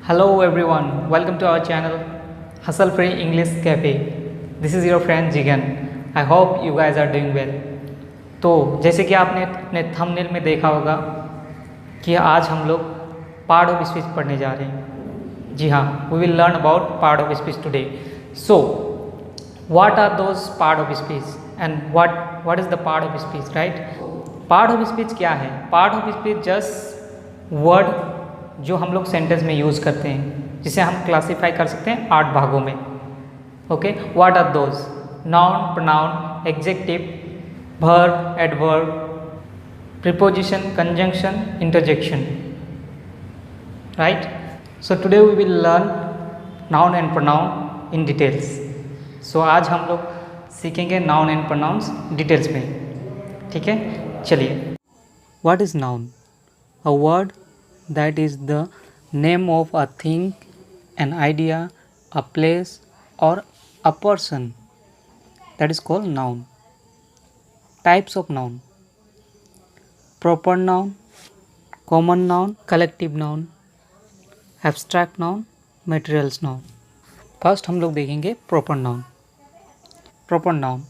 Hello everyone, welcome to our channel Hustle Free English Cafe. This is your friend Jigan. I hope you guys are doing well. तो जैसे कि आपने अपने thumbnail में देखा होगा कि आज हम लोग पार्ट ऑफ स्पीच पढ़ने जा रहे हैं. जी हाँ, we will learn about part of speech today. So what are those part of speech and what is the part of speech, right? Part of speech क्या है? Part of speech just word जो हम लोग sentence में use करते हैं, जिसे हम क्लासीफाई कर सकते हैं 8 भागों में. Okay, what are those? Noun, pronoun, adjective, verb, adverb, preposition, conjunction, interjection, right? So today we will learn noun and pronoun in details. So आज हम लोग सीखेंगे नाउन एंड प्रोनाउंस डिटेल्स में. ठीक है, चलिए. What is noun? A word that is the name of a thing, an idea, a place or a person. That is called noun. Types of noun: proper noun, common noun, collective noun, abstract noun, materials noun. First हम लोग देखेंगे proper noun. Proper noun.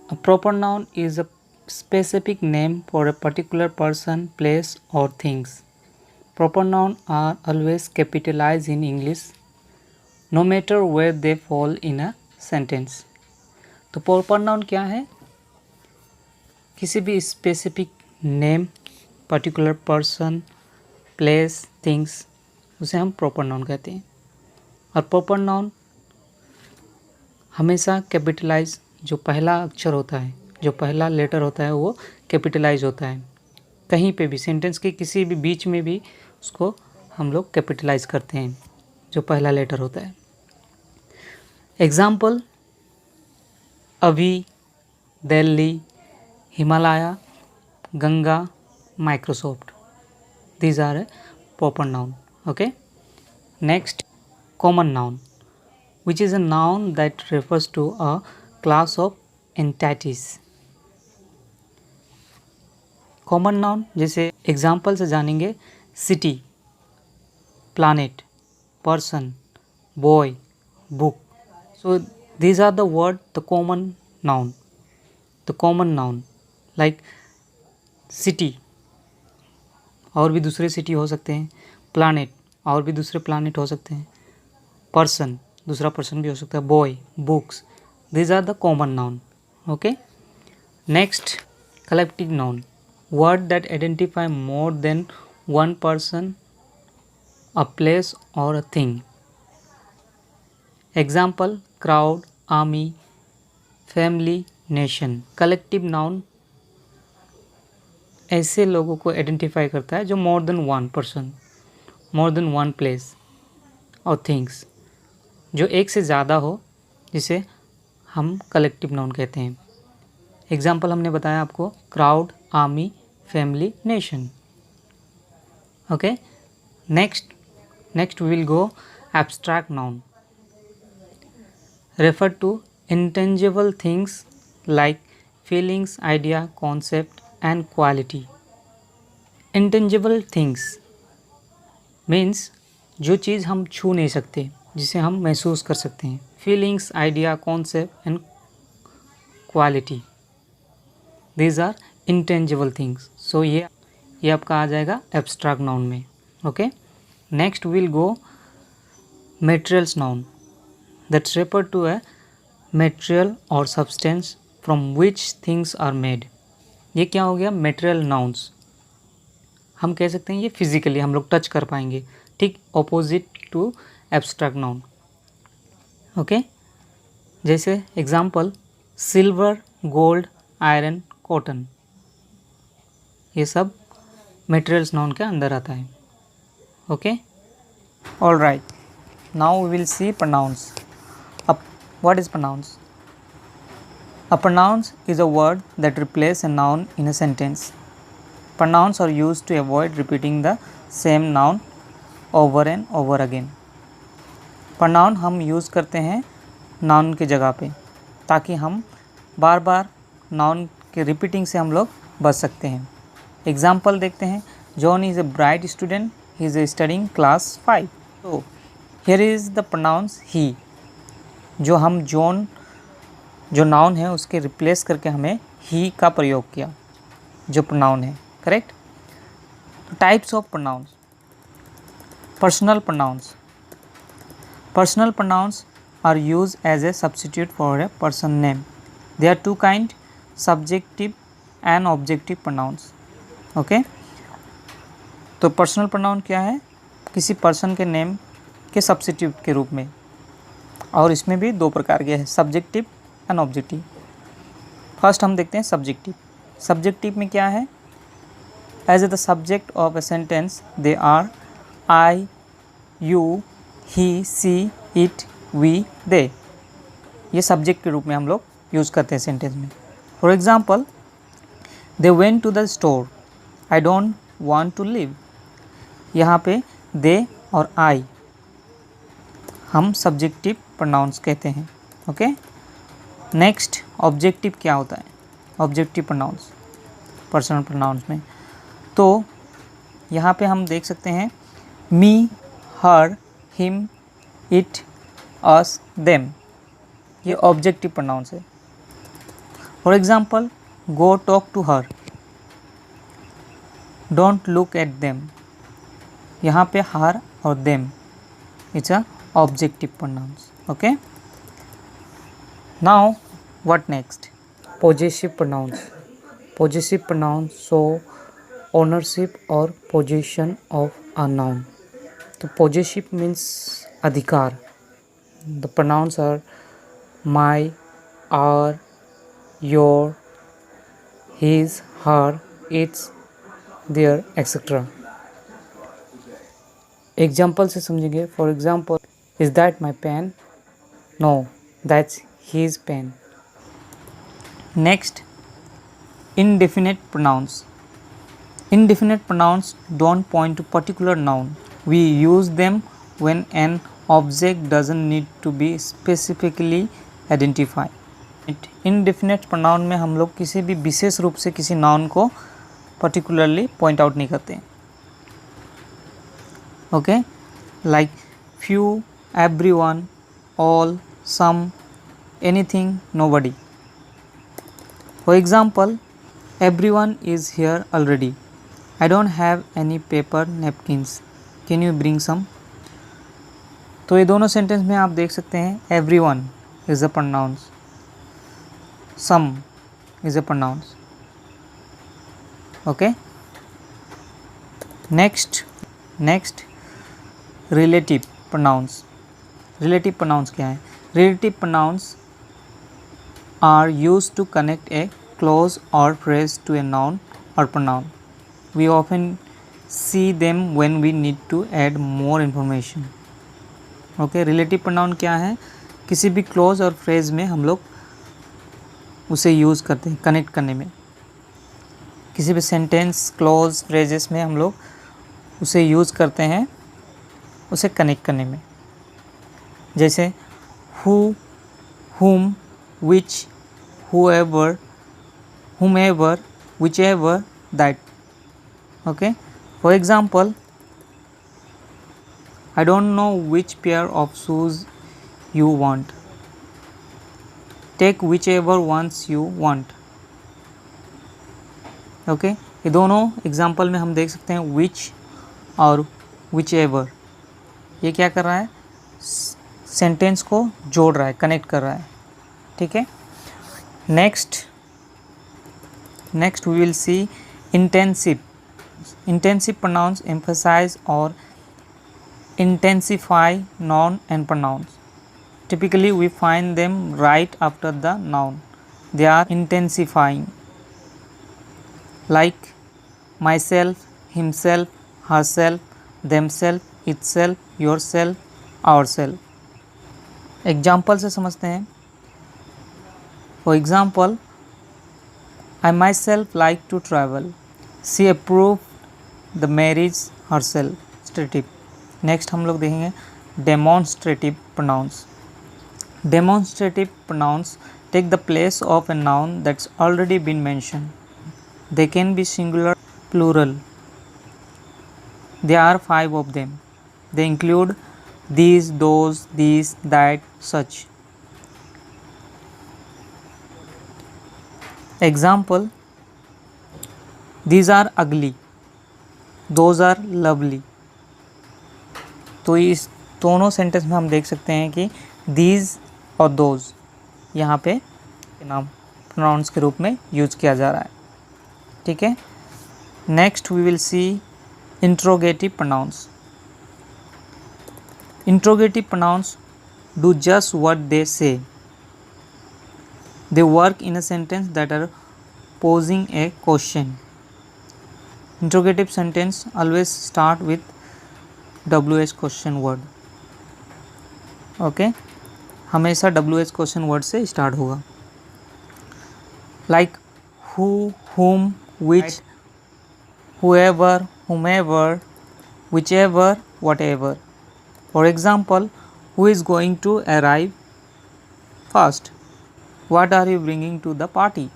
A proper noun is a specific name for a particular person, place or things. Proper nouns are always capitalized in English, no matter where they fall in a sentence. तो proper noun क्या है? किसी भी specific name, particular person, place, things, उसे हम proper noun कहते हैं. और proper noun हमेशा capitalize, जो पहला अक्षर होता है, जो पहला लेटर होता है वो कैपिटलाइज होता है. कहीं पे भी सेंटेंस के किसी भी बीच में भी उसको हम लोग कैपिटलाइज करते हैं, जो पहला लेटर होता है. एग्जाम्पल: अभी, Delhi, Himalaya, Ganga, Microsoft. These are a proper noun. Okay. Next, common noun, which is a noun that refers to a class of entities. Common noun जैसे एग्जाम्पल से जानेंगे: city, planet, person, boy, book. So these are the word the common noun. The common noun like city, और भी दूसरे city हो सकते हैं. Planet, और भी दूसरे प्लानेट हो सकते हैं. पर्सन, दूसरा पर्सन भी हो सकता है. Boy, books. These are the common noun. Okay. Next, collective noun, word that identify more than one person, a place or a thing. Example: crowd, army, family, nation. Collective noun ऐसे लोगों को identify करता है जो more than one person, more than one place और things, जो एक से ज़्यादा हो, जिसे हम कलेक्टिव नाउन कहते हैं. एग्जाम्पल हमने बताया आपको: crowd, army, family, nation. Okay. Next we will go abstract noun. Refer to intangible things like feelings, idea, concept and quality. Intangible things means जो चीज़ हम छू नहीं सकते, जिसे हम महसूस कर सकते हैं. Feelings, idea, concept and quality. These are intangible things. So ये आपका आ जाएगा एब्स्ट्रैक्ट नाउन में. Okay. Next will go materials noun that refer to a material और substance from which things are made. ये क्या हो गया? Material nouns. हम कह सकते हैं ये फिजिकली हम लोग टच कर पाएंगे. ठीक opposite to abstract noun. Okay. जैसे example: silver, gold, iron, cotton. ये सब मटेरियल्स नाउन के अंदर आता है. Okay. All right. Now we will see pronouns. What is pronouns? A pronouns is a word that replace a noun in a sentence. Pronouns are used to avoid repeating the same noun over and over again. Pronoun हम use करते हैं noun की जगह पे, ताकि हम बार बार noun के repeating से हम लोग बच सकते हैं. एग्जाम्पल देखते हैं: John is a bright student, he is studying class 5. So here is the pronouns he, जो हम जो नाउन है उसके रिप्लेस करके हमें ही का प्रयोग किया, जो प्रोनाउन है, correct. Types of pronouns. Personal pronouns. Personal pronouns are use as a substitute for a person name. They are two kind, subjective and objective pronouns. Okay, तो पर्सनल प्रोनाउन क्या है? किसी पर्सन के नेम के substitute के रूप में, और इसमें भी दो प्रकार के हैं, सब्जेक्टिव एंड ऑब्जेक्टिव। फर्स्ट हम देखते हैं सब्जेक्टिव। सब्जेक्टिव में क्या है? As a the subject of a sentence they are I, you, he, she, it, we, they. ये सब्जेक्ट के रूप में हम लोग यूज़ करते हैं सेंटेंस में। For example, they went to the store, I don't want to live. यहाँ पे दे और आई हम सब्जेक्टिव प्रोनाउंस कहते हैं। ओके, नेक्स्ट ऑब्जेक्टिव क्या होता है? ऑब्जेक्टिव प्रोनाउंस पर्सनल प्रोनाउंस में, तो यहाँ पे हम देख सकते हैं me, her, him, it, us, them, ये ऑब्जेक्टिव प्रोनाउंस है। For example, go talk to her, don't look at them. यहाँ पे हर और them it's a objective pronouns. Okay, now what next? Possessive pronouns. Possessive pronouns show ownership और position of a noun. तो possessive means अधिकार। The pronouns are my, our, your, his, her, its, their, etcetera. Example से समझेंगे। For example, is that my pen? No, that's his pen. Next, indefinite pronouns. Indefinite pronouns don't point to particular noun. We use them when an object doesn't need to be specifically identified. Indefinite pronoun में हम लोग किसी भी विशेष रूप से किसी noun को particularly point out नहीं करते। Okay, like few, everyone, all, some, anything, nobody. For example, everyone is here already. I don't have any paper napkins. Can you bring some? तो ये दोनों सेंटेंस में आप देख सकते हैं everyone is a pronoun, some is a pronoun. Okay. Next, relative pronouns. Relative pronouns क्या है? Relative pronouns are used to connect a clause or phrase to a noun or pronoun. We often see them when we need to add more information. Okay, relative pronoun क्या है? किसी भी close और phrase में हम लोग उसे use करते हैं कनेक्ट करने में। किसी भी सेंटेंस, क्लोज, फ्रेजेस में हम लोग उसे यूज़ करते हैं उसे कनेक्ट करने में। जैसे who, whom, which, whoever, whomever, whichever, that. Okay, for example, I don't know which pair of shoes you want. Take whichever ones you want. Okay, ये दोनों एग्जाम्पल में हम देख सकते हैं which और whichever, ये क्या कर रहा है? सेंटेंस को जोड़ रहा है, कनेक्ट कर रहा है। ठीक है। Next we will see intensive. Intensive pronouns emphasize or intensify noun and pronouns. Typically we find them right after the noun. They are intensifying, like myself, himself, herself, themself, itself, yourself, ourself. Example से समझते हैं। For example, I myself like to travel. She approved the marriage herself. Demonstrative. Next हम लोग देखेंगे demonstrative pronouns. Demonstrative pronouns take the place of a noun that's already been mentioned. They can be singular, plural. There are 5 of them. They include these, those, these, that, such. Example, these are ugly, those are lovely. तो इस दोनों sentence में हम देख सकते हैं कि these और those यहाँ पे नाम प्रोनाउंस के रूप में यूज किया जा रहा है. ठीक है. Next we will see interrogative pronouns. Interrogative pronouns do just what they say. They work in a sentence that are posing a question. Interrogative sentence always start with WH question word. Okay, हमेशा WH question word से start होगा. Like who, whom, which, whoever, whomever, whichever, whatever. For example, who is going to arrive first? What are you bringing to the party?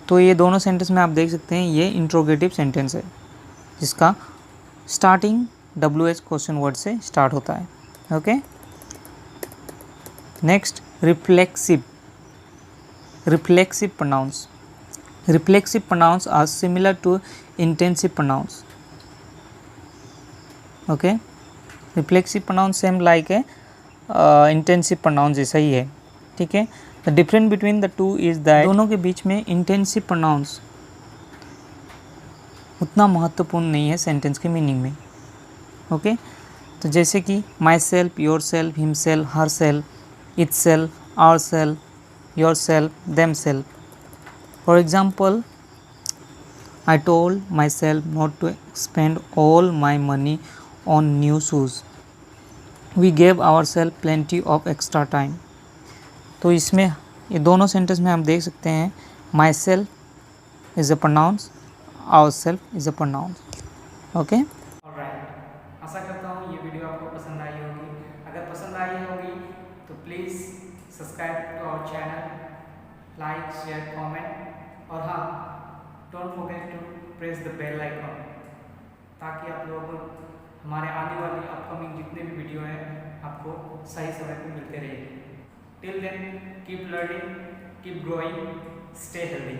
तो ये दोनों sentence में आप देख सकते हैं ये इंट्रोगेटिव सेंटेंस है जिसका स्टार्टिंग WH क्वेश्चन वर्ड से स्टार्ट होता है. Okay. Next reflexive pronouns. Reflexive pronouns are similar to intensive pronouns. Okay. Reflexive pronouns same like है इंटेंसिव प्रोनाउंस जैसा ही है. ठीक है. The difference between the two is that दोनों के बीच में इंटेंसिव प्रोनाउंस उतना महत्वपूर्ण नहीं है सेंटेंस के मीनिंग में. ओके. तो जैसे कि myself, yourself, himself, herself, itself, ourself, yourself, themself. For example, I told myself not to spend all my money on new shoes. We gave ourself plenty of extra time. तो इसमें ये दोनों sentence में हम देख सकते हैं myself is a pronouns, ourself is a pronouns. Okay. Alright. आशा करता हूँ ये वीडियो आपको पसंद आई होगी. अगर पसंद आई होगी तो please subscribe to our channel, like, share, comment और हाँ, don't forget to press the bell icon ताकि आप लोगों को हमारे आने वाली अपकमिंग जितने भी वीडियो हैं आपको सही समय पर मिलते रहेंगे. Till then, keep learning, keep growing, stay healthy.